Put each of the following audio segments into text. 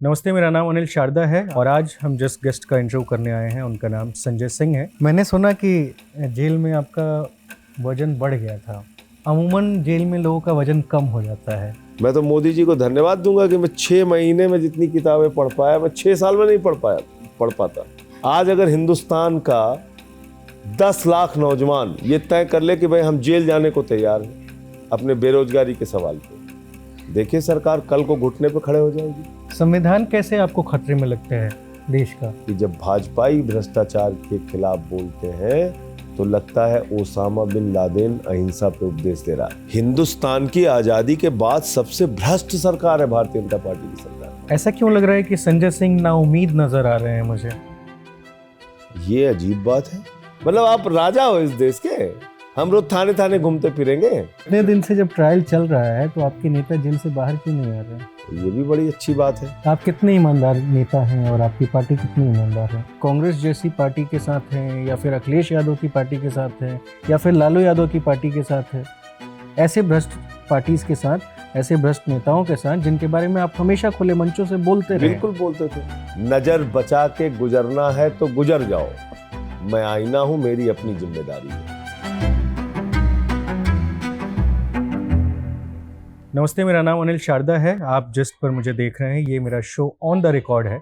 नमस्ते, मेरा नाम अनिल शारदा है और आज हम जिस गेस्ट का इंटरव्यू करने आए हैं उनका नाम संजय सिंह है। मैंने सुना कि जेल में आपका वजन बढ़ गया था। अमूमन जेल में लोगों का वजन कम हो जाता है। मैं तो मोदी जी को धन्यवाद दूंगा कि मैं 6 महीने में जितनी किताबें पढ़ पाया, मैं 6 साल में नहीं पढ़ पाता। आज अगर हिंदुस्तान का 10 लाख नौजवान ये तय कर ले कि भाई हम जेल जाने को तैयार हैं अपने बेरोजगारी के सवाल पे, देखिए सरकार कल को घुटने पे खड़े हो जाएगी। संविधान कैसे आपको खतरे में लगते हैं देश का? कि जब भाजपाई भ्रष्टाचार के खिलाफ बोलते हैं तो लगता है ओसामा बिन लादेन अहिंसा पे उपदेश दे रहा है। हिंदुस्तान की आजादी के बाद सबसे भ्रष्ट सरकार है भारतीय जनता पार्टी की सरकार। ऐसा क्यों लग रहा है कि संजय सिंह नाउम्मीद नजर आ रहे हैं मुझे? ये अजीब बात है। मतलब आप राजा हो इस देश के, हम रोज थाने थाने घूमते फिरेंगे। इतने दिन से जब ट्रायल चल रहा है तो आपके नेता जेल से बाहर क्यों नहीं आ रहे? ये भी बड़ी अच्छी बात है। आप कितने ईमानदार नेता हैं और आपकी पार्टी कितनी ईमानदार है? कांग्रेस जैसी पार्टी के साथ हैं या फिर अखिलेश यादव की पार्टी के साथ है या फिर लालू यादव की पार्टी के साथ है? ऐसे भ्रष्ट पार्टीज के साथ, ऐसे भ्रष्ट नेताओं के साथ जिनके बारे में आप हमेशा खुले मंचों से बोलते रहे। बिल्कुल बोलते थे, नजर बचा के गुजरना है तो गुजर जाओ, मैं आईना हूं, मेरी अपनी जिम्मेदारी है। नमस्ते, मेरा नाम अनिल शारदा है। आप जिस पर मुझे देख रहे हैं ये मेरा शो ऑन द रिकॉर्ड है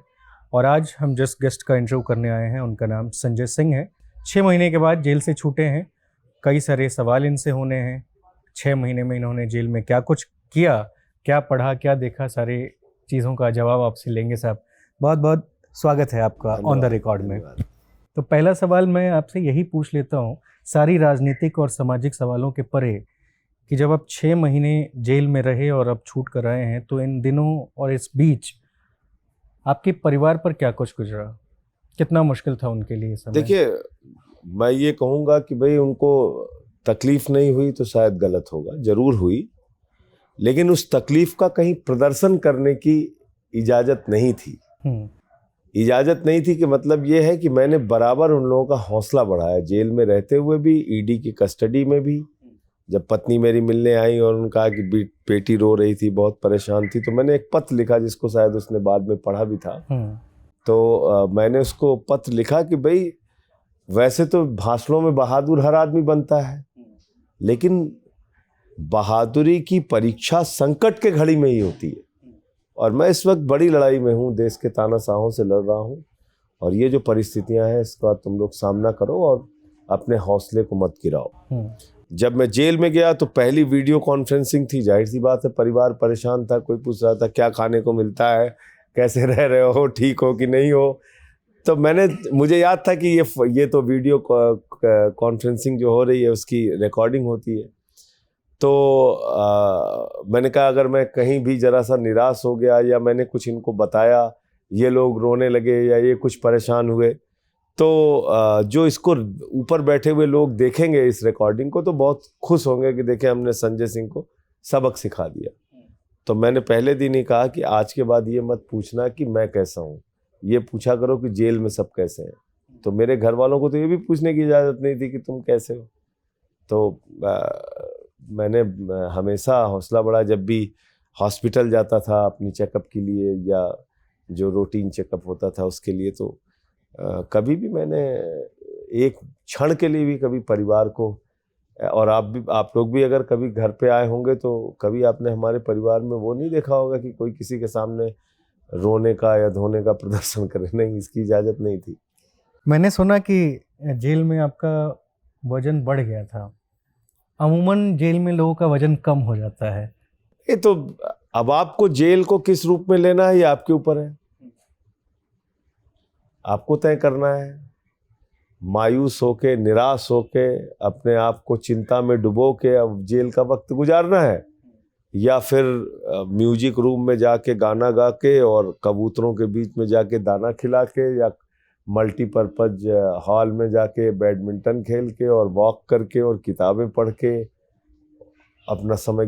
और आज हम जिस गेस्ट का इंटरव्यू करने आए हैं उनका नाम संजय सिंह है। 6 महीने के बाद जेल से छूटे हैं। कई सारे सवाल इनसे होने हैं। 6 महीने में इन्होंने जेल में क्या कुछ किया, क्या पढ़ा, क्या देखा, सारी चीज़ों का जवाब आपसे लेंगे साहब। बहुत बहुत स्वागत है आपका ऑन द रिकॉर्ड में। तो पहला सवाल मैं आपसे यही पूछ लेता हूँ, सारी राजनीतिक और सामाजिक सवालों के परे, कि जब आप 6 महीने जेल में रहे और अब छूट कर आए हैं तो इन दिनों और इस बीच आपके परिवार पर क्या कुछ गुजरा? कितना मुश्किल था उनके लिए समय? देखिए, मैं ये कहूँगा कि भाई उनको तकलीफ नहीं हुई तो शायद गलत होगा, जरूर हुई, लेकिन उस तकलीफ का कहीं प्रदर्शन करने की इजाज़त नहीं थी। इजाज़त नहीं थी कि मतलब ये है कि मैंने बराबर उन लोगों का हौसला बढ़ाया, जेल में रहते हुए भी, ईडी की कस्टडी में भी। जब पत्नी मेरी मिलने आई और उन्होंने कहा कि बेटी रो रही थी, बहुत परेशान थी, तो मैंने एक पत्र लिखा जिसको शायद उसने बाद में पढ़ा भी था। तो मैंने उसको पत्र लिखा कि भाई वैसे तो भाषणों में बहादुर हर आदमी बनता है, लेकिन बहादुरी की परीक्षा संकट के घड़ी में ही होती है। और मैं इस वक्त बड़ी लड़ाई में हूँ, देश के तानाशाहों से लड़ रहा हूँ, और ये जो परिस्थितियाँ हैं इसका तुम लोग सामना करो और अपने हौसले को मत गिराओ। जब मैं जेल में गया तो पहली वीडियो कॉन्फ्रेंसिंग थी। जाहिर सी बात है, परिवार परेशान था, कोई पूछ रहा था क्या खाने को मिलता है, कैसे रह रहे हो, ठीक हो कि नहीं हो। तो मुझे याद था कि ये तो वीडियो कॉन्फ्रेंसिंग जो हो रही है उसकी रिकॉर्डिंग होती है। तो मैंने कहा अगर मैं कहीं भी ज़रा सा निराश हो गया या मैंने कुछ इनको बताया, ये लोग रोने लगे या ये कुछ परेशान हुए, तो जो इसको ऊपर बैठे हुए लोग देखेंगे इस रिकॉर्डिंग को तो बहुत खुश होंगे कि देखें हमने संजय सिंह को सबक सिखा दिया। तो मैंने पहले दिन ही कहा कि आज के बाद ये मत पूछना कि मैं कैसा हूँ, ये पूछा करो कि जेल में सब कैसे हैं। तो मेरे घर वालों को तो ये भी पूछने की इजाज़त नहीं थी कि तुम कैसे हो। तो मैंने हमेशा हौसला बढ़ा, जब भी हॉस्पिटल जाता था अपनी चेकअप के लिए या जो रूटीन चेकअप होता था उसके लिए, तो कभी भी मैंने एक क्षण के लिए भी कभी परिवार को, और आप लोग भी अगर कभी घर पे आए होंगे तो कभी आपने हमारे परिवार में वो नहीं देखा होगा कि कोई किसी के सामने रोने का या धोने का प्रदर्शन करे, नहीं, इसकी इजाज़त नहीं थी। मैंने सुना कि जेल में आपका वजन बढ़ गया था। अमूमन जेल में लोगों का वजन कम हो जाता है। ये तो अब आपको जेल को किस रूप में लेना है ये आपके ऊपर है, आपको तय करना है। मायूस होके, निराश होके, अपने आप को चिंता में डुबो के अब जेल का वक्त गुजारना है, या फिर म्यूजिक रूम में जाके गाना गा के और कबूतरों के बीच में जाके दाना खिला के, या मल्टीपर्पज हॉल में जाके बैडमिंटन खेल के और वॉक करके और किताबें पढ़ के अपना समय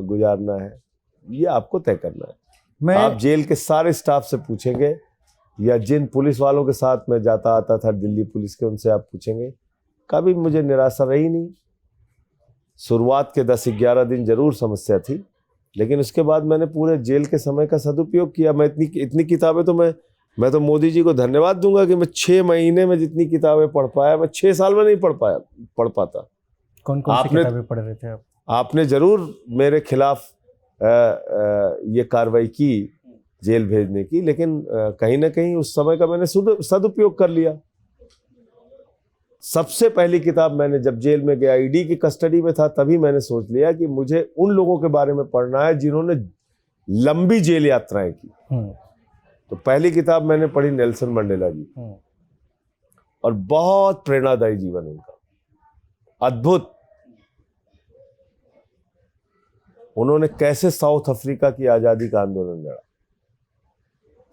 गुजारना है, ये आपको तय करना है। आप जेल के सारे स्टाफ से पूछेंगे या जिन पुलिस वालों के साथ मैं जाता आता था दिल्ली पुलिस के, उनसे आप पूछेंगे, कभी मुझे निराशा रही नहीं। शुरुआत के 10-11 दिन जरूर समस्या थी, लेकिन उसके बाद मैंने पूरे जेल के समय का सदुपयोग किया। मैं इतनी किताबें तो मैं तो मोदी जी को धन्यवाद दूंगा कि मैं 6 महीने में जितनी किताबें पढ़ पाया, मैं 6 साल में नहीं पढ़ पाता। कौन कौन सी आपने किताबें पढ़ रहे थे आप? आपने जरूर मेरे खिलाफ ये कार्रवाई की जेल भेजने की, लेकिन कहीं ना कहीं उस समय का मैंने सदुपयोग कर लिया। सबसे पहली किताब मैंने जब जेल में गया, ईडी की कस्टडी में था, तभी मैंने सोच लिया कि मुझे उन लोगों के बारे में पढ़ना है जिन्होंने लंबी जेल यात्राएं की। तो पहली किताब मैंने पढ़ी नेल्सन मंडेला जी, और बहुत प्रेरणादायी जीवन उनका, अद्भुत। उन्होंने कैसे साउथ अफ्रीका की आजादी का आंदोलन लड़ा।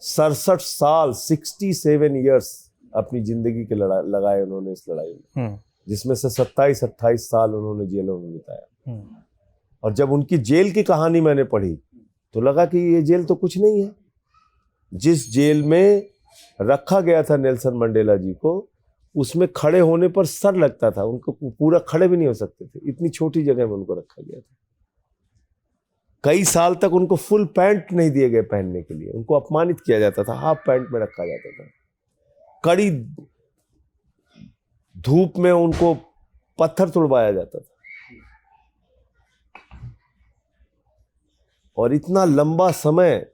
67 साल 67 ईयर्स अपनी जिंदगी के लगाए उन्होंने इस लड़ाई में, जिसमें से 27-28 साल उन्होंने जेलों में बिताया। और जब उनकी जेल की कहानी मैंने पढ़ी तो लगा कि ये जेल तो कुछ नहीं है। जिस जेल में रखा गया था नेल्सन मंडेला जी को, उसमें खड़े होने पर सर लगता था, उनको पूरा खड़े भी नहीं हो सकते थे, इतनी छोटी जगह में उनको रखा गया था। कई साल तक उनको फुल पैंट नहीं दिए गए पहनने के लिए, उनको अपमानित किया जाता था, हाफ पैंट में रखा जाता था। कड़ी धूप में उनको पत्थर तुड़वाया जाता था। और इतना लंबा समय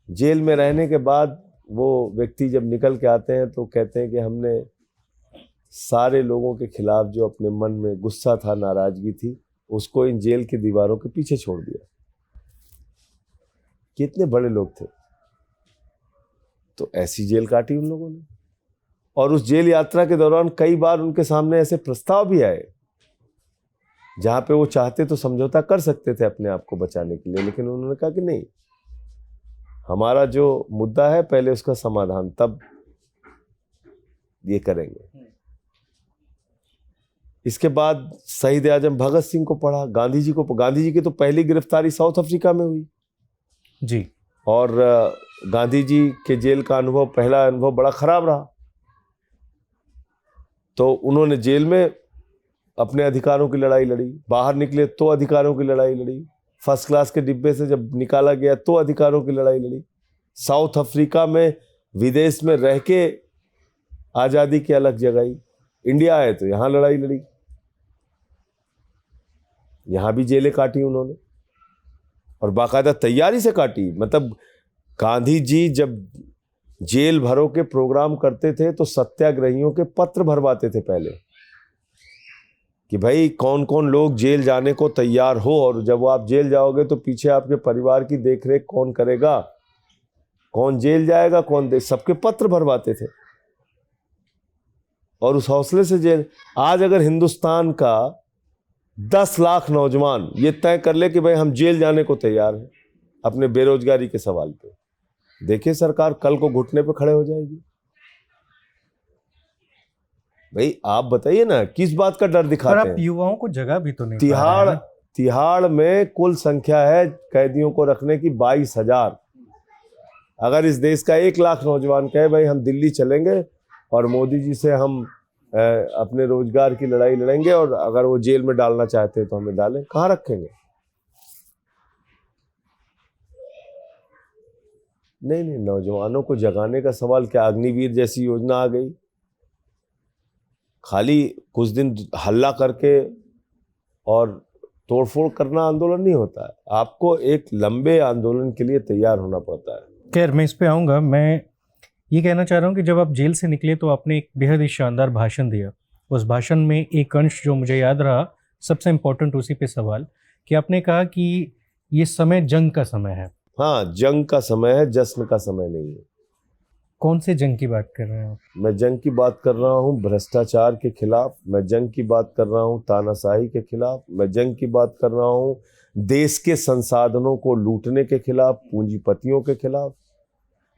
जेल में रहने के बाद वो व्यक्ति जब निकल के आते हैं तो कहते हैं कि हमने सारे लोगों के खिलाफ जो अपने मन में गुस्सा था, नाराजगी थी, उसको इन जेल की दीवारों के पीछे छोड़ दिया। कितने बड़े लोग थे। तो ऐसी जेल काटी उन लोगों ने। और उस जेल यात्रा के दौरान कई बार उनके सामने ऐसे प्रस्ताव भी आए जहां पे वो चाहते तो समझौता कर सकते थे अपने आप को बचाने के लिए, लेकिन उन्होंने कहा कि नहीं, हमारा जो मुद्दा है पहले उसका समाधान, तब ये करेंगे। इसके बाद शहीद आजम भगत सिंह को पढ़ा, गांधी जी की तो पहली गिरफ्तारी साउथ अफ्रीका में हुई जी। और गांधी जी के जेल का अनुभव, पहला अनुभव बड़ा खराब रहा। तो उन्होंने जेल में अपने अधिकारों की लड़ाई लड़ी, बाहर निकले तो अधिकारों की लड़ाई लड़ी, फर्स्ट क्लास के डिब्बे से जब निकाला गया तो अधिकारों की लड़ाई लड़ी, साउथ अफ्रीका में विदेश में रह के आज़ादी की अलग जगाई, इंडिया आए तो यहाँ लड़ाई लड़ी, यहाँ भी जेलें काटी उन्होंने, और बाकायदा तैयारी से काटी। मतलब गांधी जी जब जेल भरो के प्रोग्राम करते थे तो सत्याग्रहियों के पत्र भरवाते थे पहले कि भाई कौन कौन लोग जेल जाने को तैयार हो, और जब आप जेल जाओगे तो पीछे आपके परिवार की देखरेख कौन करेगा, कौन जेल जाएगा, सबके पत्र भरवाते थे। और उस हौसले से जेल, आज अगर हिंदुस्तान का 10 लाख नौजवान ये तय कर ले कि भाई हम जेल जाने को तैयार हैं अपने बेरोजगारी के सवाल पे, देखिए सरकार कल को घुटने पे खड़े हो जाएगी। भाई आप बताइए ना, किस बात का डर दिखाते हैं? पर आप युवाओं को जगह भी तो नहीं पा रहे हैं। तिहाड़ में कुल संख्या है कैदियों को रखने की 22,000। अगर इस देश का 1 लाख नौजवान कहे भाई हम दिल्ली चलेंगे और मोदी जी से हम अपने रोजगार की लड़ाई लड़ेंगे, और अगर वो जेल में डालना चाहते हैं तो हमें डालें, कहाँ रखेंगे? नहीं, नौजवानों को जगाने का सवाल क्या, अग्निवीर जैसी योजना आ गई, खाली कुछ दिन हल्ला करके और तोड़फोड़ करना आंदोलन नहीं होता है। आपको एक लंबे आंदोलन के लिए तैयार होना पड़ता है। खैर मैं इस पे आऊँगा। मैं ये कहना चाह रहा हूँ कि जब आप जेल से निकले तो आपने एक बेहद ही शानदार भाषण दिया। उस भाषण में एक अंश जो मुझे याद रहा, सबसे इम्पोर्टेंट उसी पे सवाल, कि आपने कहा कि ये समय जंग का समय है। हाँ, जंग का समय है, जश्न का समय नहीं है। कौन से जंग की बात कर रहे हैं आप? मैं जंग की बात कर रहा हूँ भ्रष्टाचार के खिलाफ, मैं जंग की बात कर रहा हूँ तानाशाही के खिलाफ, मैं जंग की बात कर रहा हूँ देश के संसाधनों को लूटने के खिलाफ, पूंजीपतियों के खिलाफ।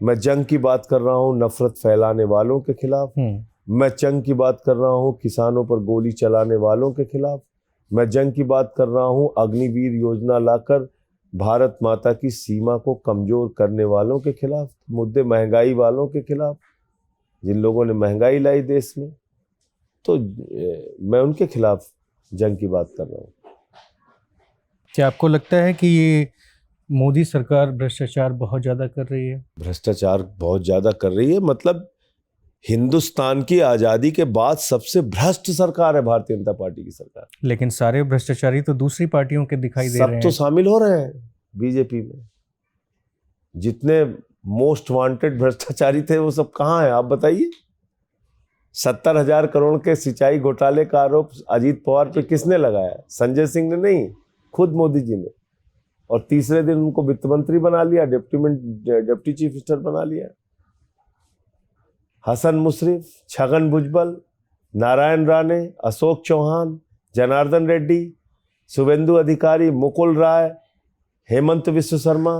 मैं जंग की बात कर रहा हूँ नफरत फैलाने वालों के खिलाफ। मैं जंग की बात कर रहा हूँ किसानों पर गोली चलाने वालों के खिलाफ। मैं जंग की बात कर रहा हूँ अग्निवीर योजना लाकर भारत माता की सीमा को कमजोर करने वालों के खिलाफ, मुद्दे महंगाई वालों के खिलाफ, जिन लोगों ने महंगाई लाई देश में, तो मैं उनके खिलाफ जंग की बात कर रहा हूँ। क्या आपको लगता है कि ये मोदी सरकार भ्रष्टाचार बहुत ज़्यादा कर रही है? भ्रष्टाचार बहुत ज्यादा कर रही है, मतलब हिंदुस्तान की आजादी के बाद सबसे भ्रष्ट सरकार है भारतीय जनता पार्टी की सरकार। लेकिन सारे भ्रष्टाचारी तो दूसरी पार्टियों के दिखाई दे सब रहे तो हैं। शामिल हो रहे हैं बीजेपी में। जितने मोस्ट वांटेड भ्रष्टाचारी थे वो सब कहाँ हैं आप बताइए। 70,000 करोड़ के सिंचाई घोटाले का आरोप अजीत पवार पे किसने लगाया? संजय सिंह ने नहीं, खुद मोदी जी ने। और तीसरे दिन उनको वित्त मंत्री बना लिया, डिप्टी चीफ मिनिस्टर बना लिया। हसन मुश्रीफ, छगन भुजबल, नारायण राणे, अशोक चौहान, जनार्दन रेड्डी, शुभेंदु अधिकारी, मुकुल राय, हेमंत विश्व शर्मा,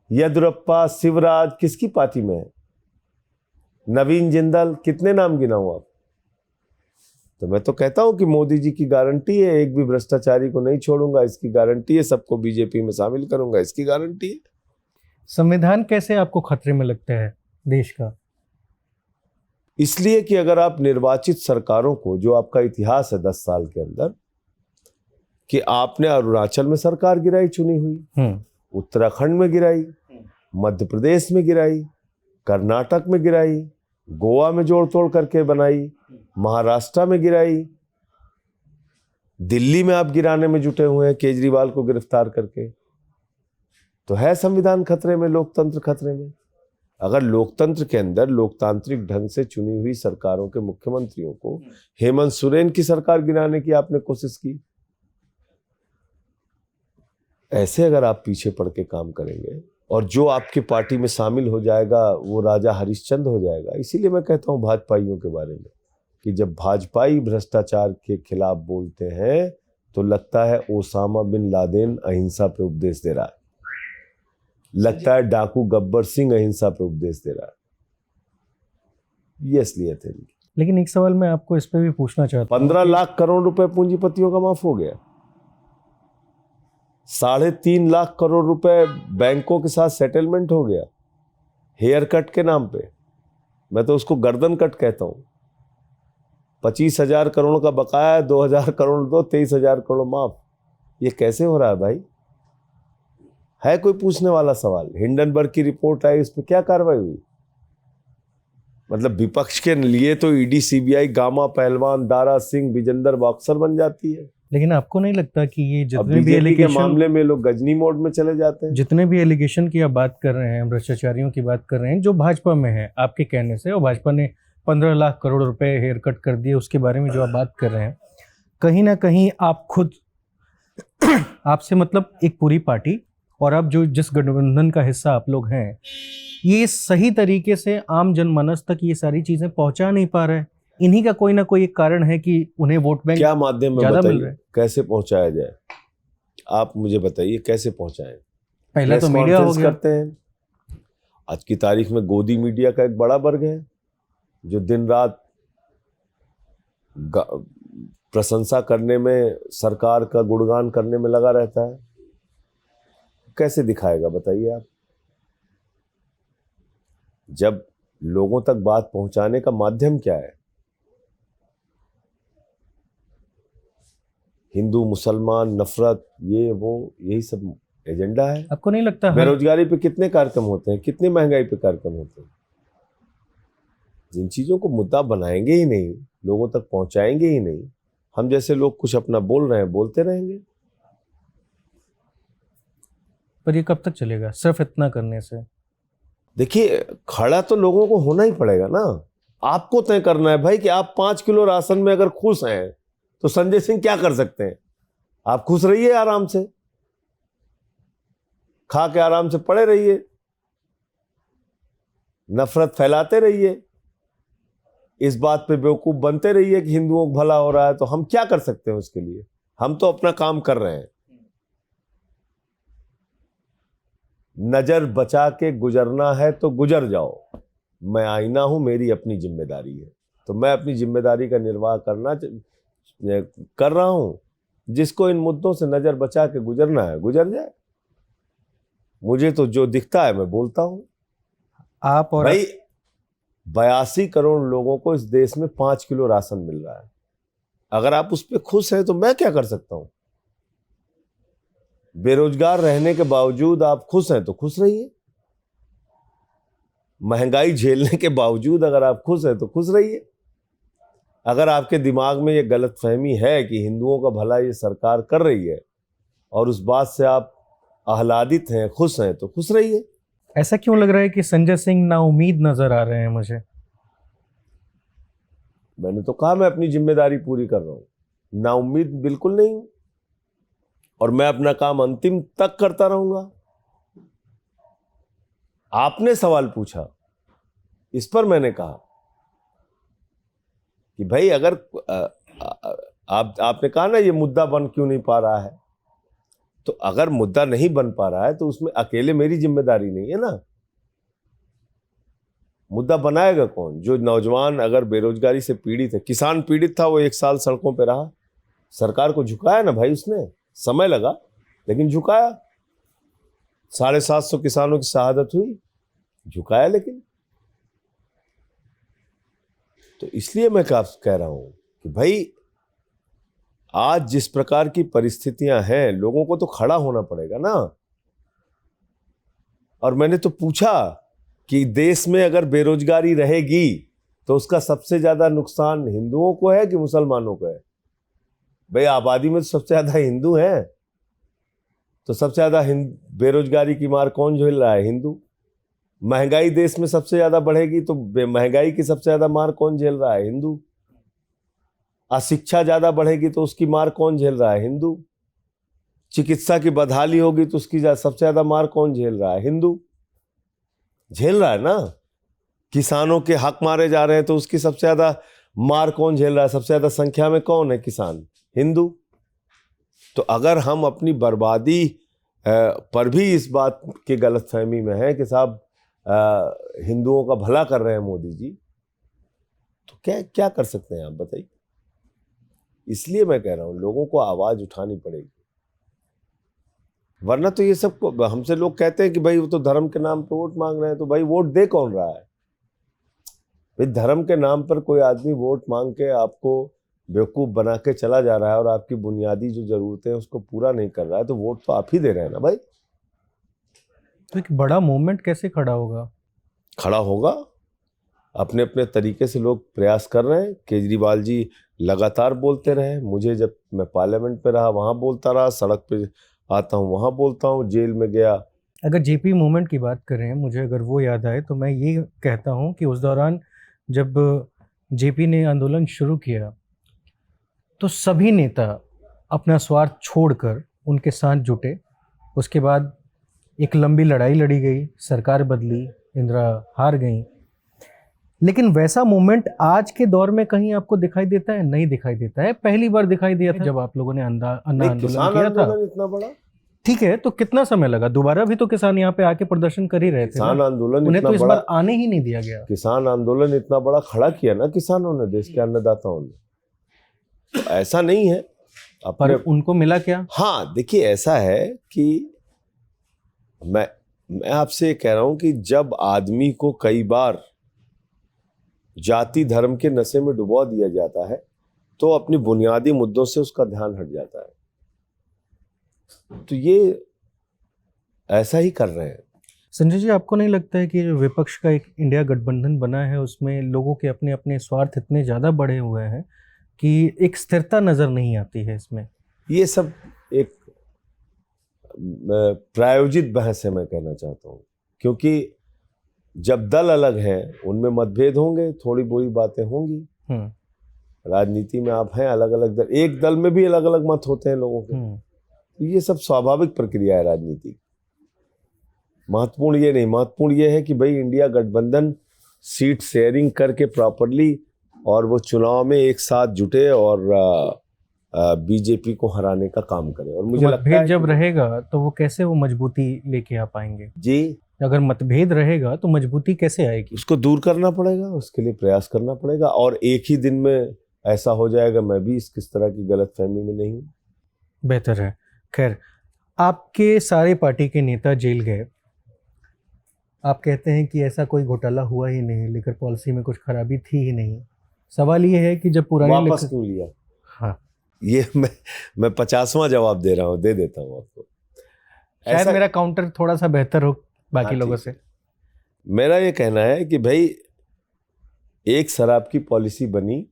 येदियुरप्पा, शिवराज किसकी पार्टी में है? नवीन जिंदल, कितने नाम गिनाऊं आप? तो मैं तो कहता हूं कि मोदी जी की गारंटी है, एक भी भ्रष्टाचारी को नहीं छोड़ूंगा, इसकी गारंटी है। सबको बीजेपी में शामिल करूंगा, इसकी गारंटी है। संविधान कैसे आपको खतरे में लगता है देश का? इसलिए कि अगर आप निर्वाचित सरकारों को, जो आपका इतिहास है 10 साल के अंदर, कि आपने अरुणाचल में सरकार गिराई चुनी हुई, उत्तराखंड में गिराई, मध्य प्रदेश में गिराई, कर्नाटक में गिराई, गोवा में जोड़ तोड़ करके बनाई, महाराष्ट्र में गिराई, दिल्ली में आप गिराने में जुटे हुए हैं केजरीवाल को गिरफ्तार करके, तो है संविधान खतरे में, लोकतंत्र खतरे में। अगर लोकतंत्र के अंदर लोकतांत्रिक ढंग से चुनी हुई सरकारों के मुख्यमंत्रियों को हेमंत सोरेन की सरकार गिराने की आपने कोशिश की, ऐसे अगर आप पीछे पड़ के काम करेंगे और जो आपकी पार्टी में शामिल हो जाएगा वो राजा हरिश्चंद्र हो जाएगा। इसीलिए मैं कहता हूं भाजपाइयों के बारे में कि जब भाजपाई भ्रष्टाचार के खिलाफ बोलते हैं तो लगता है ओसामा बिन लादेन अहिंसा पे उपदेश दे रहा है, लगता है डाकू गब्बर सिंह अहिंसा पे उपदेश दे रहा है। ये असलियत है। लेकिन एक सवाल मैं आपको इस पे भी पूछना चाहता हूं। 15 लाख करोड़ रुपए पूंजीपतियों का माफ हो गया, 3.5 लाख करोड़ रुपए बैंकों के साथ सेटलमेंट हो गया हेयर कट के नाम पे। मैं तो उसको गर्दन कट कहता हूं। 25,000 करोड़ का बकाया, 2,000 करोड़ दो, 23,000 करोड़ माफ। ये कैसे हो रहा है भाई? है कोई पूछने वाला सवाल? हिंडनबर्ग की रिपोर्ट आई, उस पर क्या कार्रवाई हुई? मतलब विपक्ष के लिए तो ईडी, सीबीआई, गामा पहलवान, दारा सिंह, विजेंदर बॉक्सर बन जाती है। लेकिन आपको नहीं लगता कि ये जितने भी बीजेपी के एलिगेशन मामले में लोग गजनी मोड में चले जाते हैं? जितने भी एलिगेशन की आप बात कर रहे हैं, भ्रष्टाचारियों की बात कर रहे हैं जो भाजपा में है आपके कहने से, और भाजपा ने 15 लाख करोड़ रुपए हेयर कट कर दिए, उसके बारे में जो आप बात कर रहे हैं, कहीं ना कहीं आप खुद आपसे मतलब एक पूरी पार्टी और आप जो जिस गठबंधन का हिस्सा आप लोग हैं, ये सही तरीके से आम जनमानस तक ये सारी चीजें पहुंचा नहीं पा रहे हैं। इन्हीं का कोई ना कोई एक कारण है कि उन्हें वोट बैंक क्या माध्यम में ज्यादा मिल रहा बताइए, है। कैसे पहुंचाया जाए? आप मुझे बताइए कैसे पहुंचाएं? पहले तो प्रेस मीडिया हो कॉन्फ्रेंस गया। करते हैं। आज की तारीख में गोदी मीडिया का एक बड़ा वर्ग है जो दिन रात प्रशंसा करने में, सरकार का गुणगान करने में लगा रहता है। कैसे दिखाएगा बताइए आप? जब लोगों तक बात पहुंचाने का माध्यम क्या है? हिंदू मुसलमान नफरत, ये वो, यही सब एजेंडा है। आपको नहीं लगता बेरोजगारी पे कितने कार्यक्रम होते हैं, कितनी महंगाई पे कार्यक्रम होते हैं? जिन चीजों को मुद्दा बनाएंगे ही नहीं, लोगों तक पहुंचाएंगे ही नहीं, हम जैसे लोग कुछ अपना बोल रहे हैं, बोलते रहेंगे। पर ये कब तक चलेगा सिर्फ इतना करने से? देखिए, खड़ा तो लोगों को होना ही पड़ेगा ना। आपको तय करना है भाई कि आप 5 किलो राशन में अगर खुश हैं तो संजय सिंह क्या कर सकते हैं? आप खुश रहिए, आराम से खा के आराम से पड़े रहिए, नफरत फैलाते रहिए, इस बात पे बेवकूफ बनते रहिए कि हिंदुओं को भला हो रहा है। तो हम क्या कर सकते हैं उसके लिए? हम तो अपना काम कर रहे हैं। नजर बचा के गुजरना है तो गुजर जाओ। मैं आईना हूं, मेरी अपनी जिम्मेदारी है, तो मैं अपनी जिम्मेदारी का निर्वाह कर रहा हूं। जिसको इन मुद्दों से नजर बचा के गुजरना है गुजर जाए। मुझे तो जो दिखता है मैं बोलता हूं। आप और भाई 82 करोड़ लोगों को इस देश में 5 किलो राशन मिल रहा है। अगर आप उस पर खुश हैं तो मैं क्या कर सकता हूं? बेरोजगार रहने के बावजूद आप खुश हैं तो खुश रहिए, महंगाई झेलने के बावजूद अगर आप खुश हैं तो खुश रहिए। अगर आपके दिमाग में ये गलतफहमी है कि हिंदुओं का भला ये सरकार कर रही है और उस बात से आप आह्लादित हैं, खुश हैं, तो खुश रहिए। ऐसा क्यों लग रहा है कि संजय सिंह नाउम्मीद नजर आ रहे हैं मुझे? मैंने तो कहा मैं अपनी जिम्मेदारी पूरी कर रहा हूं, नाउम्मीद बिल्कुल नहीं हूं, और मैं अपना काम अंतिम तक करता रहूंगा। आपने सवाल पूछा, इस पर मैंने कहा कि भाई अगर आपने कहा ना ये मुद्दा बन क्यों नहीं पा रहा है, तो अगर मुद्दा नहीं बन पा रहा है तो उसमें अकेले मेरी जिम्मेदारी नहीं है ना। मुद्दा बनाएगा कौन? जो नौजवान अगर बेरोजगारी से पीड़ित है, किसान पीड़ित था, वो 1 साल सड़कों पे रहा, सरकार को झुकाया ना भाई उसने, समय लगा लेकिन झुकाया। 750 किसानों की शहादत हुई, झुकाया। लेकिन तो इसलिए मैं कह रहा हूं कि भाई आज जिस प्रकार की परिस्थितियां हैं, लोगों को तो खड़ा होना पड़ेगा ना। और मैंने तो पूछा कि देश में अगर बेरोजगारी रहेगी तो उसका सबसे ज्यादा नुकसान हिंदुओं को है कि मुसलमानों को है? भाई आबादी में तो सबसे ज्यादा हिंदू हैं, तो सबसे ज्यादा बेरोजगारी की मार कौन झेल रहा है? हिंदू। महंगाई देश में सबसे ज्यादा बढ़ेगी तो महंगाई की सबसे ज्यादा मार कौन झेल रहा है? हिंदू। अशिक्षा ज्यादा बढ़ेगी तो उसकी मार कौन झेल रहा है? हिंदू। चिकित्सा की बदहाली होगी तो उसकी सबसे ज्यादा मार कौन झेल रहा है? हिंदू। झेल रहा है ना। किसानों के हक मारे जा रहे हैं तो उसकी सबसे ज्यादा मार कौन झेल रहा है? सबसे ज्यादा संख्या में कौन है किसान? हिंदू। तो अगर हम अपनी बर्बादी पर भी इस बात की गलतफहमी में है कि साहब हिंदुओं का भला कर रहे हैं मोदी जी, तो क्या क्या कर सकते हैं आप बताइए। इसलिए मैं कह रहा हूं लोगों को आवाज उठानी पड़ेगी, वरना तो ये सब हमसे लोग कहते हैं कि भाई वो तो धर्म के नाम पे वोट मांग रहे हैं, तो भाई वोट दे कौन रहा है? भाई धर्म के नाम पर कोई आदमी वोट मांग के आपको बेवकूफ बना के चला जा रहा है और आपकी बुनियादी जो जरूरतें हैं उसको पूरा नहीं कर रहा है, तो वोट तो आप ही दे रहे हैं ना भाई। तो एक बड़ा मूवमेंट कैसे खड़ा होगा? खड़ा होगा, अपने अपने तरीके से लोग प्रयास कर रहे हैं। केजरीवाल जी लगातार बोलते रहे, मुझे जब मैं पार्लियामेंट पे रहा वहां बोलता रहा, सड़क पे आता हूँ वहां बोलता हूँ, जेल में गया। अगर जेपी मूवमेंट की बात करें, मुझे अगर वो याद आए तो मैं ये कहता हूँ कि उस दौरान जब जेपी ने आंदोलन शुरू किया तो सभी नेता अपना स्वार्थ छोड़कर उनके साथ जुटे। उसके बाद एक लंबी लड़ाई लड़ी गई, सरकार बदली, इंदिरा हार गई। लेकिन वैसा मूवमेंट आज के दौर में कहीं आपको दिखाई देता है? नहीं दिखाई देता है। पहली बार दिखाई दिया था जब आप लोगों ने अन्ना आंदोलन किया था। इतना बड़ा, ठीक है, तो कितना समय लगा? दोबारा भी तो किसान यहाँ पे आके प्रदर्शन कर ही रहे थे। किसान आंदोलन उन्हें इतना तो इस बड़ा बार आने ही नहीं दिया गया। किसान आंदोलन इतना बड़ा खड़ा किया ना किसानों ने, देश के अन्नदाताओं ने। तो ऐसा नहीं है पर उनको मिला क्या? हाँ देखिए, ऐसा है कि मैं आपसे कह रहा हूं कि जब आदमी को कई बार जाति धर्म के नशे में डुबो दिया जाता है तो अपनी बुनियादी मुद्दों से उसका ध्यान हट जाता है। तो ये ऐसा ही कर रहे हैं। संजय जी, आपको नहीं लगता है कि जो विपक्ष का एक इंडिया गठबंधन बना है उसमें लोगों के अपने अपने स्वार्थ इतने ज़्यादा बढ़े हुए हैं कि एक स्थिरता नज़र नहीं आती है इसमें? ये सब एक प्रायोजित बहस है, मैं कहना चाहता हूँ, क्योंकि जब दल अलग हैं उनमें मतभेद होंगे, थोड़ी बोरी बातें होंगी। राजनीति में आप हैं अलग अलग दल, एक दल में भी अलग अलग मत होते हैं लोगों के। तो ये सब स्वाभाविक प्रक्रिया है राजनीति। महत्वपूर्ण ये नहीं, महत्वपूर्ण ये है कि भाई इंडिया गठबंधन सीट शेयरिंग करके प्रॉपरली और वो चुनाव में एक साथ जुटे और बीजेपी को हराने का काम करे। और मुझे लगता है जब रहेगा तो वो कैसे वो मजबूती लेके आ पाएंगे जी? अगर मतभेद रहेगा तो मजबूती कैसे आएगी? उसको दूर करना पड़ेगा, उसके लिए प्रयास करना पड़ेगा, और एक ही दिन में ऐसा हो जाएगा, मैं भी किस तरह की गलतफहमी में नहीं हूँ। बेहतर है। खैर, आपके सारे पार्टी के नेता जेल गए, आप कहते हैं कि ऐसा कोई घोटाला हुआ ही नहीं, लिकर पॉलिसी में कुछ खराबी थी ही नहीं। सवाल ये है कि जब पुरानी वापस क्यों लिया? हाँ, ये मैं 50वां जवाब दे रहा हूँ, दे देता हूँ आपको। शायद ऐसा मेरा काउंटर थोड़ा सा बेहतर हो बाकी हाँ, लोगों ठीक से। मेरा ये कहना है कि भाई एक शराब की पॉलिसी बनी,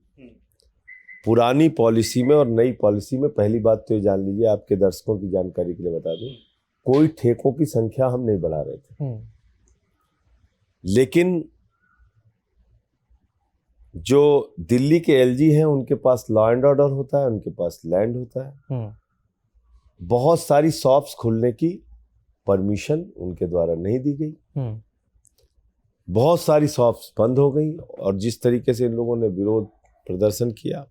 पुरानी पॉलिसी में और नई पॉलिसी में पहली बात तो ये जान लीजिए, आपके दर्शकों की जानकारी के लिए बता दूं, कोई ठेकों की संख्या हम नहीं बढ़ा रहे थे, लेकिन जो दिल्ली के एलजी हैं उनके पास लॉ एंड ऑर्डर होता है, उनके पास लैंड होता है, बहुत सारी शॉप्स खुलने की परमिशन उनके द्वारा नहीं दी गई, बहुत सारी शॉप्स बंद हो गई, और जिस तरीके से इन लोगों ने विरोध प्रदर्शन किया,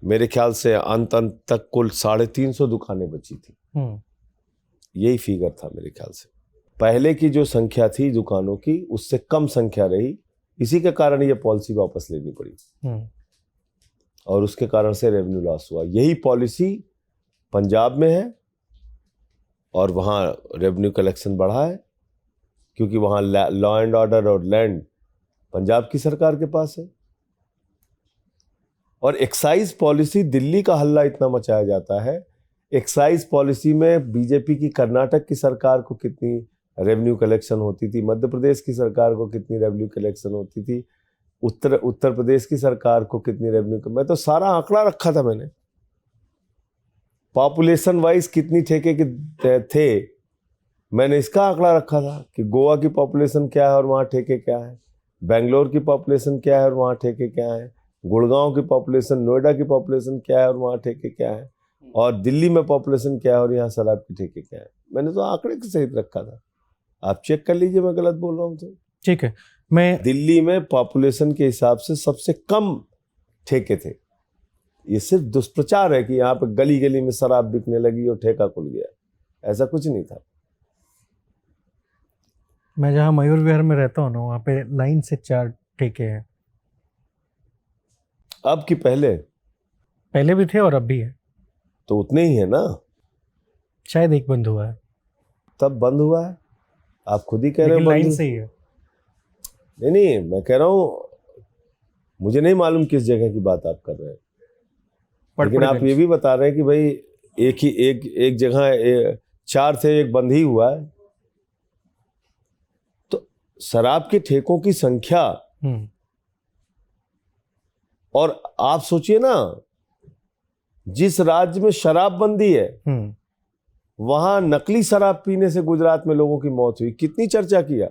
मेरे ख्याल से अंत तक कुल 350 दुकानें बची थी, यही फिगर था मेरे ख्याल से। पहले की जो संख्या थी दुकानों की उससे कम संख्या रही, इसी के कारण ये पॉलिसी वापस लेनी पड़ी और उसके कारण से रेवेन्यू लॉस हुआ। यही पॉलिसी पंजाब में है और वहाँ रेवेन्यू कलेक्शन बढ़ा है, क्योंकि वहाँ लॉ एंड ऑर्डर और लैंड पंजाब की सरकार के पास है। और एक्साइज पॉलिसी, दिल्ली का हल्ला इतना मचाया जाता है, एक्साइज पॉलिसी में बीजेपी की कर्नाटक की सरकार को कितनी रेवेन्यू कलेक्शन होती थी, मध्य प्रदेश की सरकार को कितनी रेवेन्यू कलेक्शन होती थी, उत्तर प्रदेश की सरकार को कितनी रेवेन्यू, मैं तो सारा आंकड़ा रखा था मैंने, पॉपुलेशन वाइज कितनी ठेके के थे, मैंने इसका आंकड़ा रखा था कि गोवा की पॉपुलेशन क्या है और वहाँ ठेके क्या है, बेंगलोर की पॉपुलेशन क्या है और वहाँ ठेके क्या है, गुड़गांव की पॉपुलेशन, नोएडा की पॉपुलेशन क्या है और वहाँ ठेके क्या है, और दिल्ली में पॉपुलेशन क्या है और यहाँ शराब की ठेके क्या है। मैंने तो आंकड़े के सहित रखा था, आप चेक कर लीजिए मैं गलत बोल रहा हूँ तो। ठीक है, मैं दिल्ली में पॉपुलेशन के हिसाब से सबसे कम ठेके थे। ये सिर्फ दुष्प्रचार है कि यहाँ पे गली गली में शराब बिकने लगी और ठेका खुल गया, ऐसा कुछ नहीं था। मैं जहाँ मयूर विहार में रहता हूँ ना, वहाँ पे लाइन से 4 ठेके हैं। अब कि पहले भी थे और अब भी है, तो उतने ही है ना, शायद एक बंद हुआ है, तब बंद हुआ है, आप खुद ही कह रहे हो लेकिन लाइन से ही है। नहीं, मैं कह रहा हूँ मुझे नहीं मालूम किस जगह की बात आप कर रहे हैं, लेकिन आप ये भी बता रहे हैं कि भाई एक जगह 4 थे, एक बंद ही हुआ है। तो शराब के ठेकों की संख्या, और आप सोचिए ना, जिस राज्य में शराबबंदी है वहां नकली शराब पीने से गुजरात में लोगों की मौत हुई, कितनी चर्चा किया,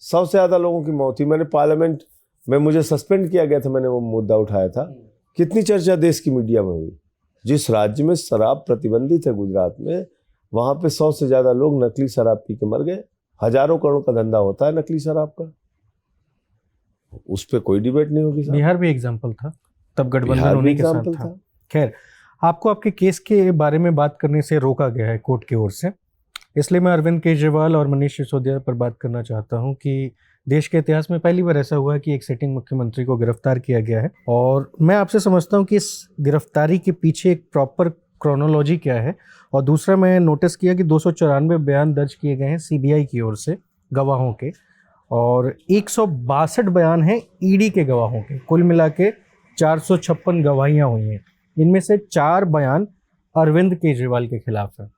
100 से ज्यादा लोगों की मौत हुई। मैंने पार्लियामेंट में, मुझे सस्पेंड किया गया था, मैंने वो मुद्दा उठाया था, कितनी चर्चा देश की मीडिया में हुई। जिस राज्य में शराब प्रतिबंधित है गुजरात में, वहां पे 100 से ज्यादा लोग नकली शराब पी के मर गए। हजारों करोड़ का धंधा होता है नकली शराब का, उस पर कोई डिबेट नहीं होगी। बिहार भी एग्जाम्पल था, तब गठबंधन उन्हीं के साथ था। खैर, आपको आपके केस के बारे में बात करने से रोका गया है कोर्ट की ओर से, इसलिए मैं अरविंद केजरीवाल और मनीष सिसोदिया पर बात करना चाहता हूं कि देश के इतिहास में पहली बार ऐसा हुआ है कि एक सिटिंग मुख्यमंत्री को गिरफ्तार किया गया है, और मैं आपसे समझता हूं कि इस गिरफ्तारी के पीछे एक प्रॉपर क्रोनोलॉजी क्या है। और दूसरा, मैं नोटिस किया कि 294 बयान दर्ज किए गए हैं सीबीआई की ओर से गवाहों के, और 162 बयान हैं ईडी के गवाहों के। कुल मिला के 456 गवाहियाँ हुई हैं, इनमें से 4 बयान अरविंद केजरीवाल के खिलाफ है।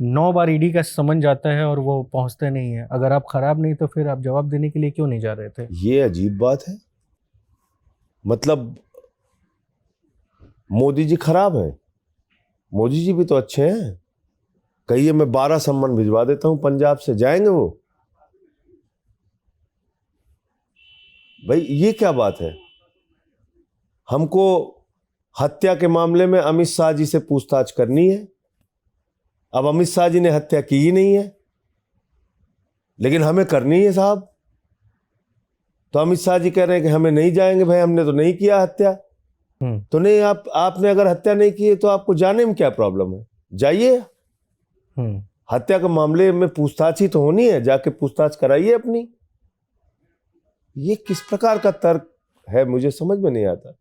9 बार ईडी का समन जाता है और वो पहुंचते नहीं है। अगर आप खराब नहीं तो फिर आप जवाब देने के लिए क्यों नहीं जा रहे थे? ये अजीब बात है, मतलब मोदी जी खराब हैं? मोदी जी भी तो अच्छे हैं। कहिए मैं 12 सम्मन भिजवा देता हूं पंजाब से, जाएंगे वो? भाई ये क्या बात है? हमको हत्या के मामले में अमित शाह जी से पूछताछ करनी है। अब अमित शाह जी ने हत्या की ही नहीं है, लेकिन हमें करनी है साहब। तो अमित शाह जी कह रहे हैं कि हमें नहीं जाएंगे, भाई हमने तो नहीं किया हत्या। तो नहीं, आपने अगर हत्या नहीं की है तो आपको जाने में क्या प्रॉब्लम है? जाइए, हत्या के मामले में पूछताछ ही तो होनी है, जाके पूछताछ कराइए अपनी। ये किस प्रकार का तर्क है, मुझे समझ में नहीं आता।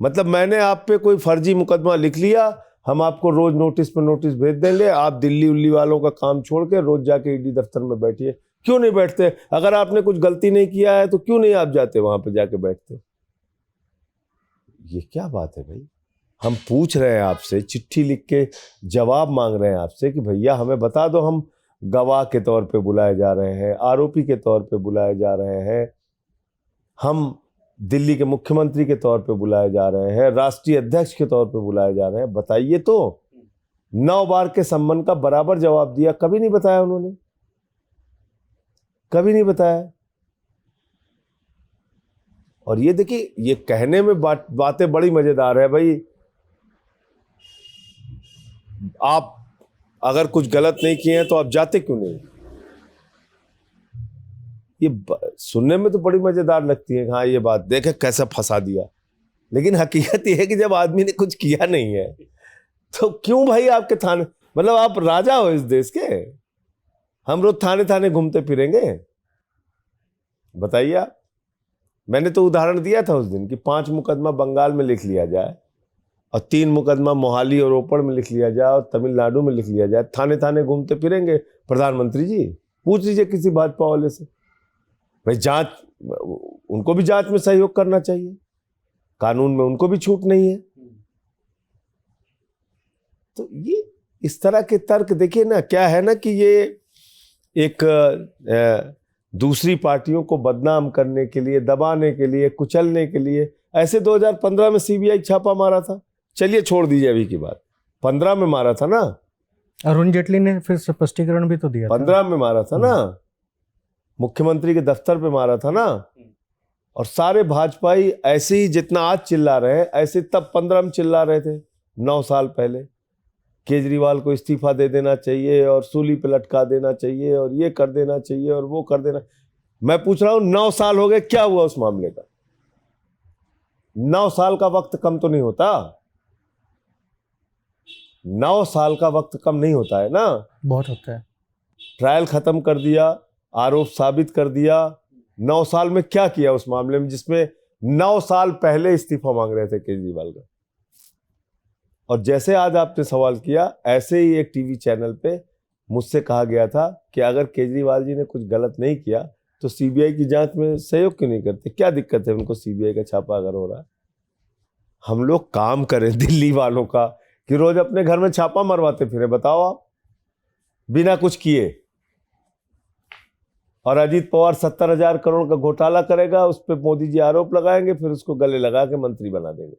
मतलब मैंने आप पे कोई फर्जी मुकदमा लिख लिया, हम आपको रोज नोटिस पे नोटिस भेज देंगे, आप दिल्ली उल्ली वालों का काम छोड़ के रोज जाके ईडी दफ्तर में बैठिए। क्यों नहीं बैठते? अगर आपने कुछ गलती नहीं किया है तो क्यों नहीं आप जाते वहां पे जाके बैठते? ये क्या बात है भाई? हम पूछ रहे हैं आपसे, चिट्ठी लिख के जवाब मांग रहे हैं आपसे कि भैया हमें बता दो, हम गवाह के तौर पे बुलाए जा रहे हैं, आरोपी के तौर पे बुलाए जा रहे हैं, हम दिल्ली के मुख्यमंत्री के तौर पे बुलाए जा रहे हैं, राष्ट्रीय अध्यक्ष के तौर पे बुलाए जा रहे हैं, बताइए तो। 9 बार के सम्मन का बराबर जवाब दिया, कभी नहीं बताया उन्होंने, कभी नहीं बताया। और ये देखिए, ये कहने में बातें बड़ी मजेदार है भाई। आप अगर कुछ गलत नहीं किए हैं तो आप जाते क्यों नहीं? ये सुनने में तो बड़ी मजेदार लगती है, हाँ ये बात देखे कैसे फंसा दिया, लेकिन हकीकत ये है कि जब आदमी ने कुछ किया नहीं है तो क्यों भाई आपके थाने, मतलब आप राजा हो इस देश के, हम रोज थाने थाने घूमते फिरेंगे? बताइए आप। मैंने तो उदाहरण दिया था उस दिन कि 5 मुकदमा बंगाल में लिख लिया जाए और 3 मुकदमा मोहाली और रोपड़ में लिख लिया जाए और तमिलनाडु में लिख लिया जाए, थाने थाने घूमते फिरेंगे? प्रधानमंत्री जी पूछ लीजिए किसी भाजपा वाले से, भाई जांच, उनको भी जांच में सहयोग करना चाहिए, कानून में उनको भी छूट नहीं है। तो ये इस तरह के तर्क देखिए ना, क्या है ना कि ये एक दूसरी पार्टियों को बदनाम करने के लिए, दबाने के लिए, कुचलने के लिए। ऐसे 2015 में सीबीआई छापा मारा था, चलिए छोड़ दीजिए अभी की बात, 15 में मारा था ना, अरुण जेटली ने फिर स्पष्टीकरण भी तो दिया था। 15 में मारा था ना, मुख्यमंत्री के दफ्तर पे मारा था ना। और सारे भाजपाई ऐसे ही जितना आज चिल्ला रहे हैं, ऐसे तब 15 में चिल्ला रहे थे, 9 साल पहले। केजरीवाल को इस्तीफा दे देना चाहिए और सूली पे लटका देना चाहिए और ये कर देना चाहिए और वो कर देना। मैं पूछ रहा हूं 9 साल हो गए, क्या हुआ उस मामले का? 9 साल का वक्त कम तो नहीं होता? 9 साल का वक्त कम नहीं होता है ना? बहुत होता है। ट्रायल खत्म कर दिया, आरोप साबित कर दिया, 9 साल में क्या किया उस मामले में जिसमें 9 साल पहले इस्तीफा मांग रहे थे केजरीवाल का? और जैसे आज आपने सवाल किया, ऐसे ही एक टीवी चैनल पे मुझसे कहा गया था कि अगर केजरीवाल जी ने कुछ गलत नहीं किया तो सीबीआई की जांच में सहयोग क्यों नहीं करते? क्या दिक्कत है उनको सीबीआई का छापा अगर हो रहा है? हम लोग काम करें दिल्ली वालों का कि रोज अपने घर में छापा मरवाते फिरे? बताओ आप, बिना कुछ किए। और अजीत पवार 70,000 करोड़ का घोटाला करेगा, उस पर मोदी जी आरोप लगाएंगे, फिर उसको गले लगा के मंत्री बना देंगे।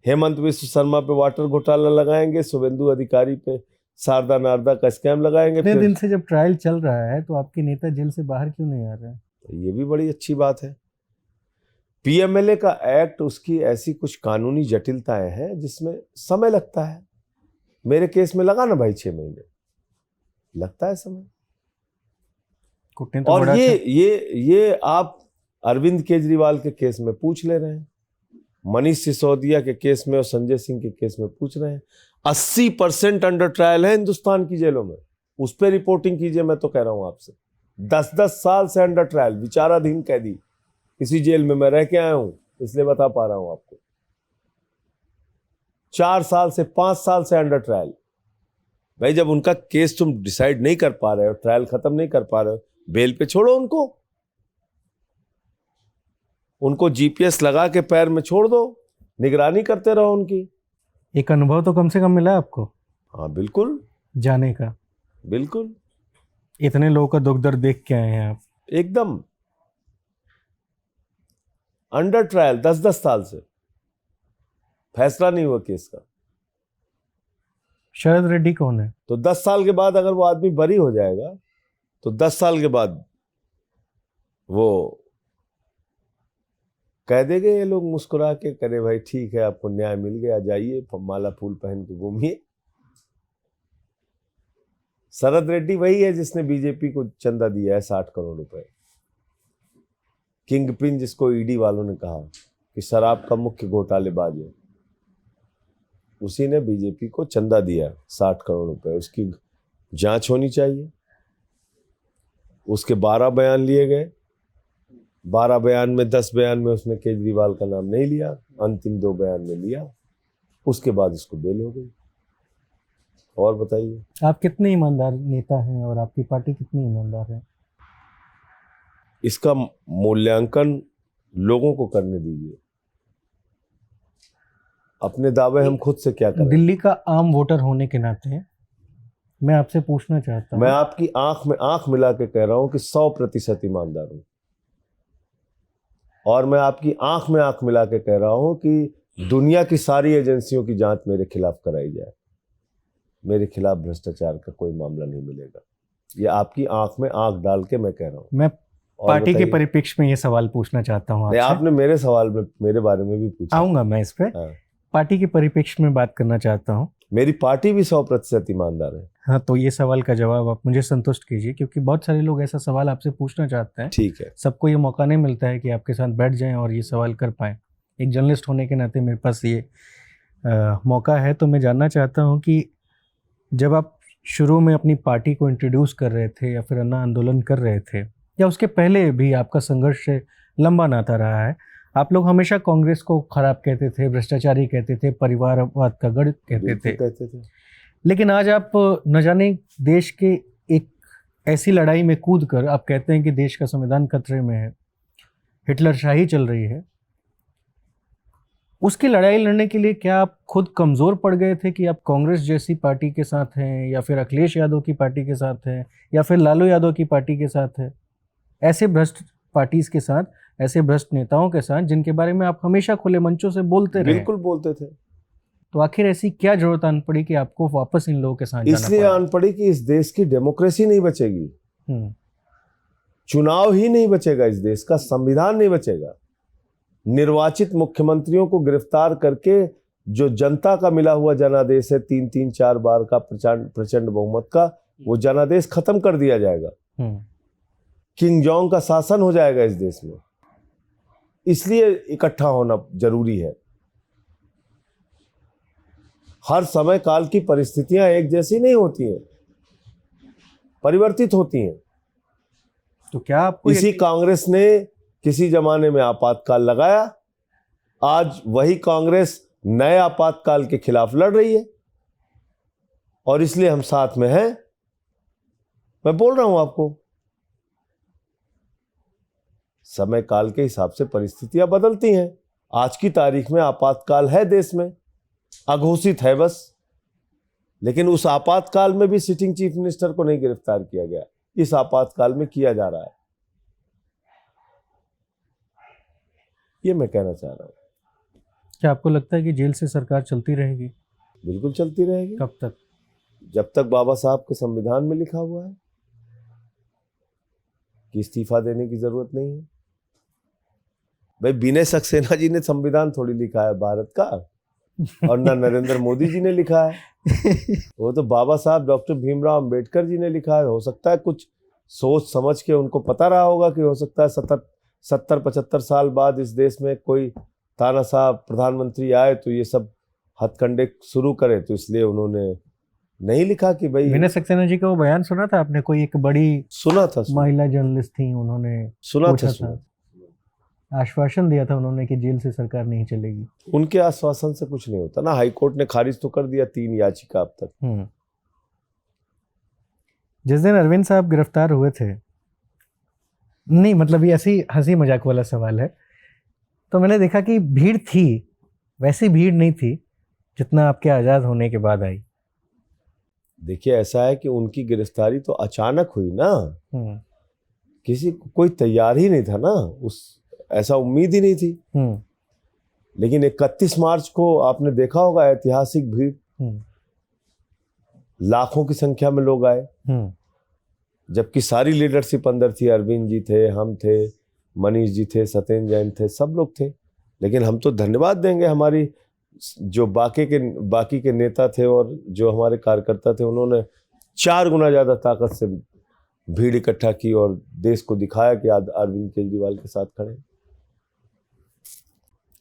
हेमंत विश्व शर्मा पे वाटर घोटाला लगाएंगे, शुभेंदु अधिकारी पे शारदा नारदा का स्कैम लगाएंगे। इतने दिन से जब ट्रायल चल रहा है तो आपके नेता जेल से बाहर क्यों नहीं आ रहे हैं? तो ये भी बड़ी अच्छी बात है। पीएमएलए का एक्ट, उसकी ऐसी कुछ कानूनी जटिलताएं हैं जिसमें समय लगता है। मेरे केस में लगा ना भाई 6 महीने, लगता है समय। तो और ये आप अरविंद केजरीवाल के केस में पूछ ले रहे हैं, मनीष सिसोदिया के केस में और संजय सिंह के केस में पूछ रहे हैं। 80% अंडर ट्रायल है हिंदुस्तान की जेलों में, उस पर रिपोर्टिंग कीजिए। मैं तो कह रहा हूं आपसे, 10-10 साल से अंडर ट्रायल, विचाराधीन कैदी इसी जेल में मैं रह के आया हूं, इसलिए बता पा रहा हूं आपको। 4 साल से 5 साल से अंडर ट्रायल। भाई जब उनका केस तुम डिसाइड नहीं कर पा रहे हो, ट्रायल खत्म नहीं कर पा रहे हो, बेल पे छोड़ो उनको जीपीएस लगा के पैर में छोड़ दो, निगरानी करते रहो उनकी। एक अनुभव तो कम से कम मिला आपको? हाँ बिल्कुल, जाने का। बिल्कुल। इतने लोगों का दुख दर्द देख के आए हैं आप? एकदम अंडर ट्रायल 10-10 साल से, फैसला नहीं हुआ केस का। शरद रेड्डी कौन है? तो 10 साल के बाद अगर वो आदमी बरी हो जाएगा तो 10 साल के बाद वो कह देंगे ये लोग मुस्कुरा के, करे भाई ठीक है आपको न्याय मिल गया, जाइए माला फूल पहन के घूमिए। शरद रेड्डी वही है जिसने बीजेपी को चंदा दिया है 60 करोड़ रुपए। किंग पिन जिसको ईडी वालों ने कहा कि शराब का मुख्य घोटालेबाज है, उसी ने बीजेपी को चंदा दिया 60 करोड़ रुपए। उसकी जांच होनी चाहिए। उसके 12 बयान लिए गए, 12 बयान में 10 बयान में उसने केजरीवाल का नाम नहीं लिया, अंतिम 2 बयान में लिया, उसके बाद उसको बेल हो गई। और बताइए आप कितने ईमानदार नेता हैं और आपकी पार्टी कितनी ईमानदार है? इसका मूल्यांकन लोगों को करने दीजिए। अपने दावे हम खुद से क्या करें। दिल्ली का आम वोटर होने के नाते मैं आपसे पूछना चाहता हूँ, मैं आपकी आंख में आंख मिला के कह रहा हूं कि 100% ईमानदार हूं, और मैं आपकी आंख में आंख मिला के कह रहा हूं कि दुनिया की सारी एजेंसियों की जांच मेरे खिलाफ कराई जाए, मेरे खिलाफ भ्रष्टाचार का कोई मामला नहीं मिलेगा। ये आपकी आंख में आंख डाल के मैं कह रहा हूं। मैं पार्टी के बताइए। परिप्रेक्ष्य में ये सवाल पूछना चाहता हूँ नहीं, आपसे। आपने मेरे सवाल में मेरे बारे में भी पूछा। आऊंगा मैं इस पे। हाँ। पार्टी के परिप्रेक्ष्य में बात करना चाहता हूँ। मेरी पार्टी भी 100% ईमानदार है। हाँ, तो ये सवाल का जवाब आप मुझे संतुष्ट कीजिए, क्योंकि बहुत सारे लोग ऐसा सवाल आपसे पूछना चाहते हैं। ठीक है। सबको ये मौका नहीं मिलता है कि आपके साथ बैठ जाएं और ये सवाल कर पाएं। एक जर्नलिस्ट होने के नाते मेरे पास ये मौका है। तो मैं जानना चाहता हूँ कि जब आप शुरू में अपनी पार्टी को इंट्रोड्यूस कर रहे थे या फिर अन्ना आंदोलन कर रहे थे, या उसके पहले भी आपका संघर्ष लंबा नाता रहा है, आप लोग हमेशा कांग्रेस को खराब कहते थे, भ्रष्टाचारी कहते थे, परिवारवाद का गढ़ कहते थे। लेकिन आज आप न जाने देश के एक ऐसी लड़ाई में कूद कर आप कहते हैं कि देश का संविधान खतरे में है, हिटलरशाही चल रही है। उसकी लड़ाई लड़ने के लिए क्या आप खुद कमज़ोर पड़ गए थे कि आप कांग्रेस जैसी पार्टी के साथ हैं, या फिर अखिलेश यादव की पार्टी के साथ हैं, या फिर लालू यादव की पार्टी के साथ हैं, ऐसे भ्रष्ट पार्टीज़ के साथ, ऐसे भ्रष्ट नेताओं के साथ जिनके बारे में आप हमेशा खुले मंचों से बोलते रहे? बिल्कुल बोलते थे। तो आखिर ऐसी क्या जरूरत आन पड़ी कि आपको वापस इन लोगों के साथ जाना इसलिए पड़ा? आन पड़ी कि इस देश की डेमोक्रेसी नहीं बचेगी, चुनाव ही नहीं बचेगा, इस देश का संविधान नहीं बचेगा। निर्वाचित मुख्यमंत्रियों को गिरफ्तार करके जो जनता का मिला हुआ जनादेश है 3-4 बार का प्रचंड बहुमत का, वो जनादेश खत्म कर दिया जाएगा। किंग जॉन्ग का शासन हो जाएगा इस देश में। इसलिए इकट्ठा होना जरूरी है। हर समय काल की परिस्थितियां एक जैसी नहीं होती हैं, परिवर्तित होती हैं। तो क्या आपको इसी कांग्रेस ने किसी जमाने में आपातकाल लगाया, आज वही कांग्रेस नए आपातकाल के खिलाफ लड़ रही है, और इसलिए हम साथ में हैं। मैं बोल रहा हूं आपको, समय काल के हिसाब से परिस्थितियां बदलती हैं। आज की तारीख में आपातकाल है देश में, अघोषित है बस, लेकिन उस आपातकाल में भी सिटिंग चीफ मिनिस्टर को नहीं गिरफ्तार किया गया, इस आपातकाल में किया जा रहा है। ये मैं कहना चाह रहा हूं। क्या आपको लगता है कि जेल से सरकार चलती रहेगी? बिल्कुल चलती रहेगी। कब तक? जब तक बाबा साहब के संविधान में लिखा हुआ है कि इस्तीफा देने की जरूरत नहीं है। भाई विनय सक्सेना जी ने संविधान थोड़ी लिखा है भारत का, और ना नरेंद्र मोदी जी ने लिखा है, वो तो बाबा साहब डॉक्टर भीमराव अंबेडकर जी ने लिखा है। हो सकता है कुछ सोच समझ के उनको पता रहा होगा कि हो सकता है 70-75 साल बाद इस देश में कोई तानाशाह प्रधानमंत्री आए तो ये सब हथकंडे शुरू करे, तो इसलिए उन्होंने नहीं लिखा कि भाई। विनय सक्सेना जी का वो बयान सुना था आपने? कोई एक बड़ी सुना था, महिला जर्नलिस्ट थी, उन्होंने सुना था, आश्वासन दिया था उन्होंने कि जेल से सरकार नहीं चलेगी। उनके आश्वासन से कुछ नहीं होता ना। हाईकोर्ट ने खारिज तो कर दिया 3 याचिका अब तक। जिस दिन अरविंद साहब गिरफ्तार हुए थे, नहीं मतलब ये ऐसी हंसी मजाक वाला सवाल है, तो मैंने देखा कि भीड़ थी, वैसी भीड़ नहीं थी जितना आपके आज़ाद होने के बाद आई। देखिए ऐसा है कि उनकी गिरफ्तारी तो अचानक हुई ना, किसी कोई तैयार ही नहीं था ना, ऐसा उम्मीद ही नहीं थी। लेकिन 31 मार्च को आपने देखा होगा ऐतिहासिक भीड़, लाखों की संख्या में लोग आए, जबकि सारी लीडरशिप अंदर थी। अरविंद जी थे, हम थे, मनीष जी थे, सत्येंद्र जैन थे, सब लोग थे। लेकिन हम तो धन्यवाद देंगे हमारी जो बाकी के नेता थे और जो हमारे कार्यकर्ता थे, उन्होंने 4 गुना ज़्यादा ताकत से भीड़ इकट्ठा की और देश को दिखाया कि अरविंद केजरीवाल के साथ खड़े।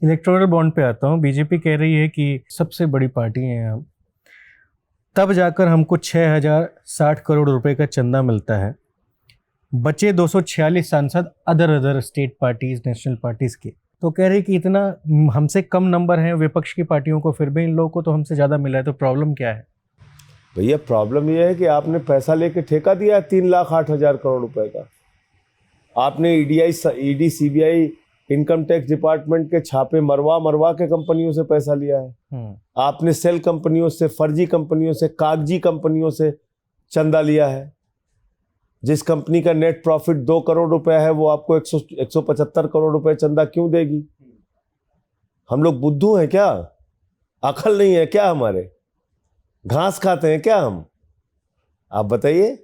इलेक्टोरल बॉन्ड पे आता हूँ। बीजेपी कह रही है कि सबसे बड़ी पार्टी हैं हम, तब जाकर हमको 6060 करोड़ रुपए का चंदा मिलता है। बचे 246 सांसद other state parties, national parties के। तो कह रही कि इतना हमसे कम नंबर हैं विपक्ष की पार्टियों को, फिर भी इन लोगों को तो हमसे ज़्यादा मिला है। तो प्रॉब्लम क्या है? भैया प्रॉब्लम यह है कि आपने पैसा लेके ठेका दिया 3,08,000 करोड़ रुपए का। आपने ED, CBI income tax department के छापे मरवा के कंपनियों से पैसा लिया है। आपने सेल कंपनियों से, फर्जी कंपनियों से, कागजी कंपनियों से चंदा लिया है। जिस कंपनी का नेट प्रॉफिट 2 करोड़ रुपया है वो आपको 175 करोड़ रुपए चंदा क्यों देगी? हम लोग बुद्धू हैं क्या? अकल नहीं है क्या हमारे? घास खाते हैं क्या हम? आप बताइए।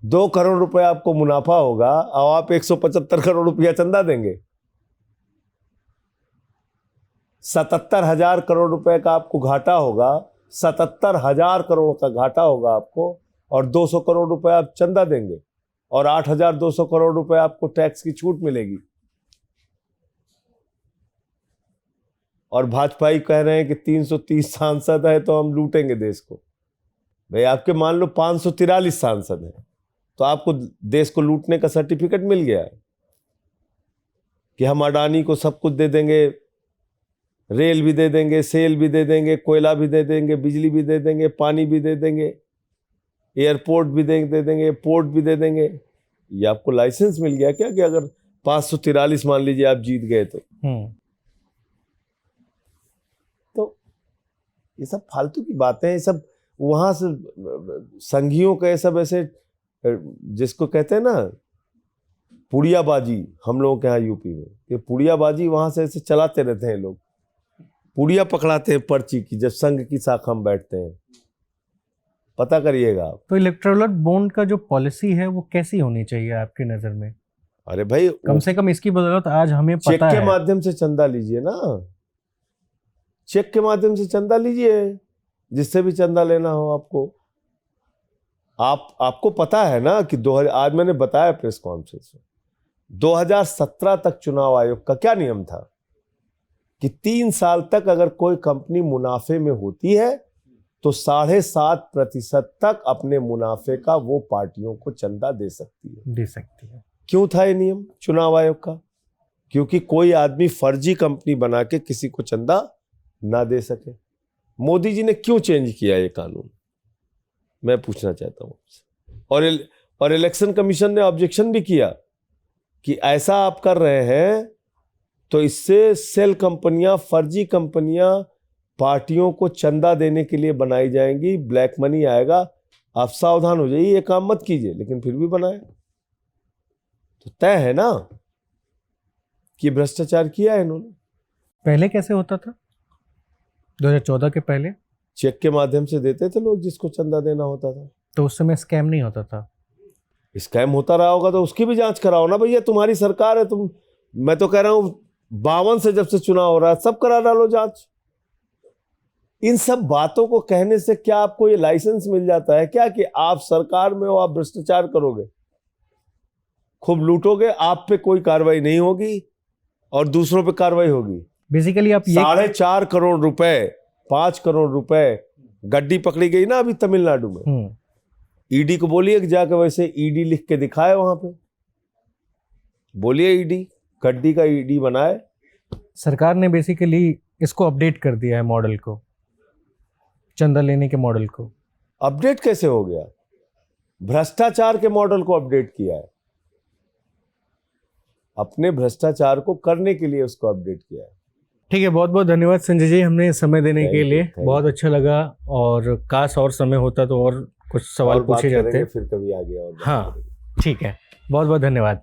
2 करोड़ रुपए आपको मुनाफा होगा और आप 175 करोड़ रुपया चंदा देंगे। 77,000 करोड़ रुपए का आपको घाटा होगा, 77,000 करोड़ का घाटा होगा आपको, और 200 करोड़ रुपए आप चंदा देंगे और 8,200 करोड़ रुपए आपको टैक्स की छूट मिलेगी। और भाजपाई कह रहे हैं कि 330 सांसद है तो हम लूटेंगे देश को। भाई आपके मान लो 543 सांसद हैं तो आपको देश को लूटने का सर्टिफिकेट मिल गया है कि हम अडानी को सब कुछ दे देंगे, रेल भी दे देंगे, सेल भी दे देंगे, कोयला भी दे देंगे, बिजली भी दे देंगे, पानी भी दे देंगे, एयरपोर्ट भी दे देंगे, पोर्ट भी दे देंगे। ये आपको लाइसेंस मिल गया क्या कि अगर 543 मान लीजिए आप जीत गए तो ये सब फालतू की बातें हैं। ये सब वहां से संघियों के सब ऐसे, जिसको कहते हैं ना पुड़ियाबाजी, हम लोगों के यहाँ यूपी में ये पुड़ियाबाजी वहां से ऐसे चलाते रहते हैं लोग। पुड़िया पकड़ाते हैं पर्ची की जब संघ की शाखा में बैठते हैं। पता करिएगा आप। तो इलेक्टोरल बॉन्ड का जो पॉलिसी है वो कैसी होनी चाहिए आपकी नजर में? अरे भाई कम से कम इसकी बदौलत आज हमें चेक पता के है। माध्यम से चंदा लीजिए ना, चेक के माध्यम से चंदा लीजिए, जिससे भी चंदा लेना हो आपको। आपको पता है ना कि आज मैंने बताया प्रेस कॉन्फ्रेंस में 2017 तक चुनाव आयोग का क्या नियम था कि 3 साल तक अगर कोई कंपनी मुनाफे में होती है तो 7.5% तक अपने मुनाफे का वो पार्टियों को चंदा दे सकती है। क्यों था ये नियम चुनाव आयोग का? क्योंकि कोई आदमी फर्जी कंपनी बना के किसी को चंदा ना दे सके। मोदी जी ने क्यों चेंज किया ये कानून, मैं पूछना चाहता हूं आपसे। और इलेक्शन कमीशन ने ऑब्जेक्शन भी किया कि ऐसा आप कर रहे हैं तो इससे सेल कंपनियां, फर्जी कंपनियां पार्टियों को चंदा देने के लिए बनाई जाएंगी, ब्लैक मनी आएगा, आप सावधान हो जाइए, ये काम मत कीजिए। लेकिन फिर भी बनाए तो तय है ना कि भ्रष्टाचार किया है इन्होंने। पहले कैसे होता था? 2014 के पहले चेक के माध्यम से देते थे लोग जिसको चंदा देना होता था। तो उस समय स्कैम नहीं होता था? स्कैम होता रहा होगा तो उसकी भी जांच कराओ ना भैया, तुम्हारी सरकार है। मैं तो कह रहा हूं 52 से जब से चुनाव हो रहा है सब करा डालो जांच। इन सब बातों को कहने से क्या आपको ये लाइसेंस मिल जाता है क्या कि आप सरकार में हो, आप भ्रष्टाचार करोगे, खूब लूटोगे, आप पे कोई कार्रवाई नहीं होगी और दूसरों पे कार्रवाई होगी? बेसिकली आप 4.5 करोड़ रुपए, 5 करोड़ रुपए गड्डी पकड़ी गई ना अभी तमिलनाडु में। ईडी को बोलिए कि जाकर वैसे ईडी लिख के दिखाए वहां पे, बोलिए ईडी गड्डी का ईडी बनाए। सरकार ने बेसिकली इसको अपडेट कर दिया है, मॉडल को, चंदा लेने के मॉडल को। अपडेट कैसे हो गया? भ्रष्टाचार के मॉडल को अपडेट किया है, अपने भ्रष्टाचार को करने के लिए उसको अपडेट किया है। ठीक है, बहुत बहुत धन्यवाद संजय जी, हमने समय देने के लिए बहुत अच्छा लगा। और काश और समय होता तो और कुछ सवाल पूछे जाते, फिर कभी आगे और। हाँ ठीक है, बहुत बहुत धन्यवाद।